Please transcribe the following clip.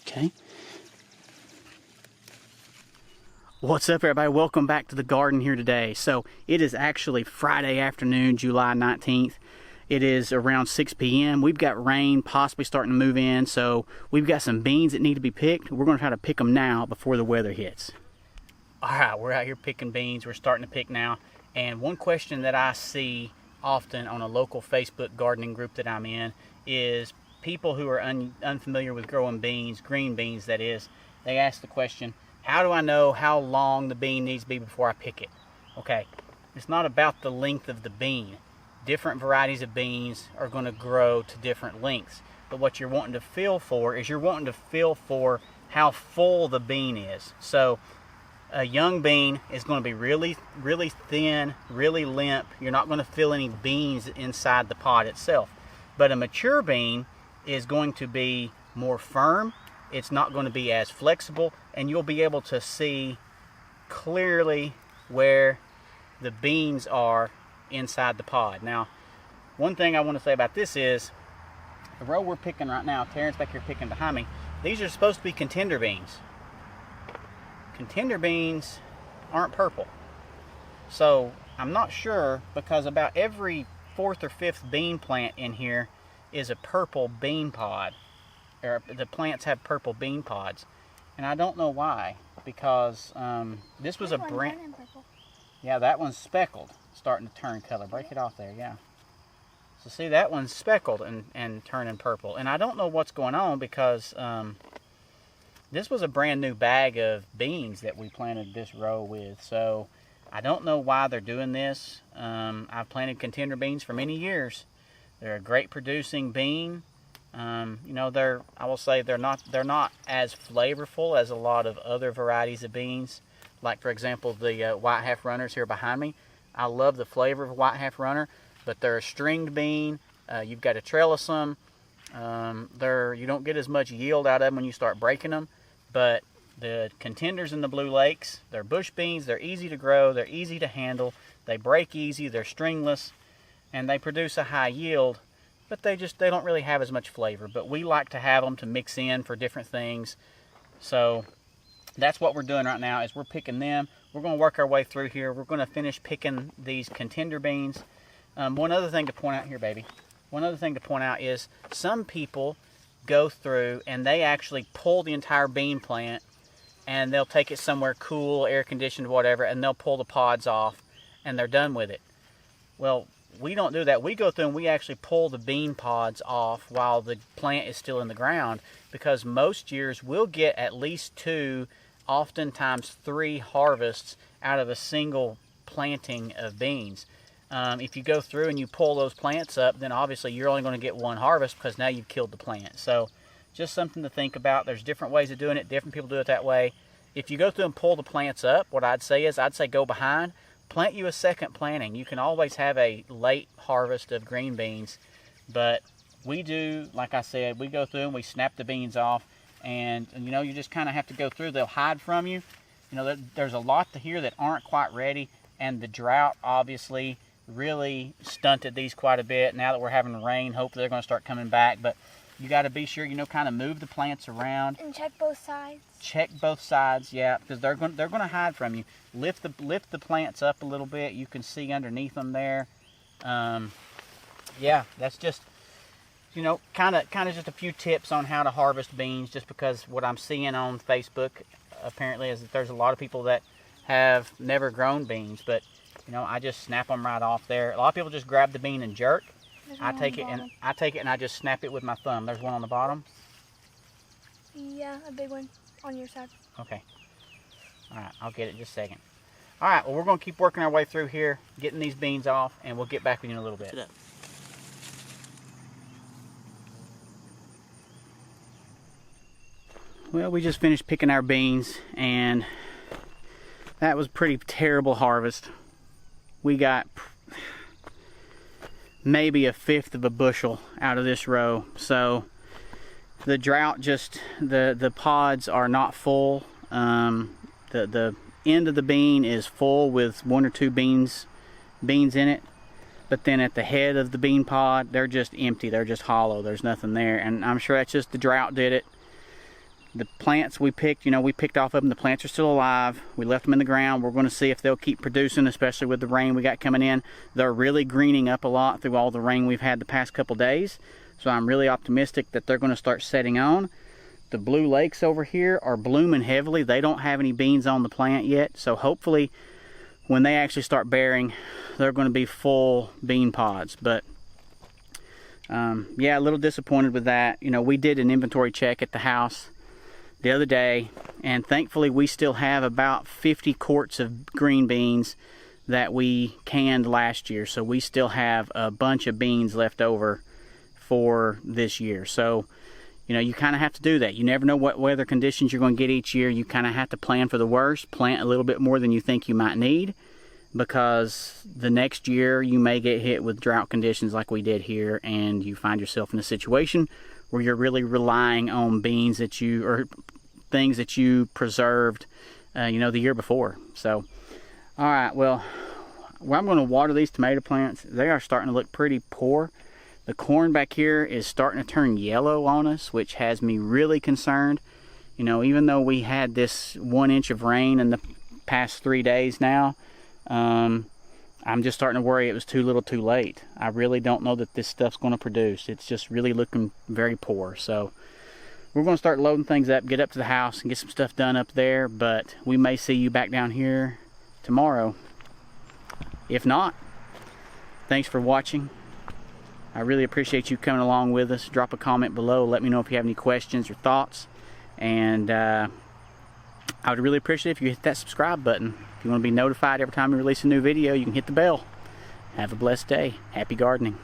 Okay. What's up, everybody? Welcome back to the garden here today. So it is actually Friday afternoon, July 19th. It is around 6 p.m. We've got rain possibly starting to move in, so we've got some beans that need to be picked. We're going to try to pick them now before the weather hits. All right, we're out here picking beans. We're starting to pick now. And one question that I see often on a local Facebook gardening group that I'm in is people who are unfamiliar with growing beans, green beans that is, they ask the question, how do I know how long the bean needs to be before I pick it? Okay, it's not about the length of the bean. Different varieties of beans are going to grow to different lengths. But what you're wanting to feel for is you're wanting to feel for how full the bean is. So a young bean is going to be really thin, really limp. You're not going to feel any beans inside the pod itself. But a mature bean is going to be more firm. It's not going to be as flexible, and you'll be able to see clearly where the beans are inside the pod. Now, one thing I want to say about this is the row we're picking right now, Terrence back here picking behind me, these are supposed to be contender beans. Contender beans aren't purple. So I'm not sure, because about every fourth or fifth bean plant in here is a purple bean pod, or the plants have purple bean pods, and I don't know why, because this was a brand. Yeah, that one's speckled, starting to turn color. Break it off there, yeah. So see, that one's speckled and turning purple, and I don't know what's going on, because this was a brand new bag of beans that we planted this row with, so I don't know why they're doing this. I've planted contender beans for many years. They're a great producing bean. You know, I will say they're not as flavorful as a lot of other varieties of beans. Like, for example, the white half runners here behind me. I love the flavor of a white half runner, but they're a stringed bean. You've got to trellis them. You don't get as much yield out of them when you start breaking them. But the contenders in the Blue Lakes, they're bush beans. They're easy to grow. They're easy to handle. They break easy. They're stringless, and they produce a high yield. But they don't really have as much flavor. But we like to have them to mix in for different things. So that's what we're doing right now, is we're picking them. We're going to work our way through here. We're going to finish picking these contender beans. One other thing to point out here, baby. One other thing to point out is some people go through and they actually pull the entire bean plant, and they'll take it somewhere cool, air conditioned, whatever, and they'll pull the pods off and they're done with it. Well, we don't do that. We go through and we actually pull the bean pods off while the plant is still in the ground, because most years we'll get at least 2, oftentimes 3 harvests out of a single planting of beans. If you go through and you pull those plants up, then obviously you're only going to get 1 harvest, because now you've killed the plant. So just something to think about. There's different ways of doing it. Different people do it that way. If you go through and pull the plants up, what I'd say go behind. Plant you a second planting. You can always have a late harvest of green beans, but we do, like I said, we go through and we snap the beans off, and you know, you just kind of have to go through. They'll hide from you. You know, there's a lot here that aren't quite ready, and the drought obviously really stunted these quite a bit. Now that we're having rain, hopefully they're going to start coming back, but you got to be sure, you know, kind of move the plants around and check both sides. Check both sides, yeah, because they're going to hide from you. Lift the plants up a little bit. You can see underneath them there. Yeah, that's just, you know, kind of just a few tips on how to harvest beans. Just because what I'm seeing on Facebook apparently is that there's a lot of people that have never grown beans, but you know, I just snap them right off there. A lot of people just grab the bean and jerk. I take it and I just snap it with my thumb. There's one on the bottom. Yeah, a big one on your side. Okay. All right, I'll get it in just a second. All right, well, we're going to keep working our way through here, getting these beans off, and we'll get back with you in a little bit. Well, we just finished picking our beans, and that was a pretty terrible harvest. We got maybe 1/5 of a bushel out of this row. So the drought, just the pods are not full. The end of the bean is full with 1 or 2 beans in it, but then at the head of the bean pod, they're just empty. They're just hollow. There's nothing there, and I'm sure that's just the drought did it. The plants we picked, we picked off of them. The plants are still alive. We left them in the ground. We're going to see if they'll keep producing, especially with the rain we got coming in. They're really greening up a lot through all the rain we've had the past couple days. So I'm really optimistic that they're going to start setting on. The Blue Lakes over here are blooming heavily. They don't have any beans on the plant yet. So hopefully when they actually start bearing, they're going to be full bean pods. But yeah, a little disappointed with that. We did an inventory check at the house the other day, and thankfully we still have about 50 quarts of green beans that we canned last year. So we still have a bunch of beans left over for this year. So you kind of have to do that. You never know what weather conditions you're going to get each year. You kind of have to plan for the worst, plant a little bit more than you think you might need, because the next year you may get hit with drought conditions like we did here, and you find yourself in a situation where you're really relying on beans or things that you preserved the year before. So all right, well, I'm going to water these tomato plants. They are starting to look pretty poor. The corn back here is starting to turn yellow on us, which has me really concerned. Even though we had this 1 inch of rain in the past 3 days now, I'm just starting to worry it was too little too late. I really don't know that this stuff's going to produce. It's just really looking very poor. So we're going to start loading things up, get up to the house and get some stuff done up there, but we may see you back down here tomorrow. If not, thanks for watching. I really appreciate you coming along with us. Drop a comment below. Let me know if you have any questions or thoughts. And I would really appreciate it if you hit that subscribe button. If you want to be notified every time we release a new video, you can hit the bell. Have a blessed day. Happy gardening.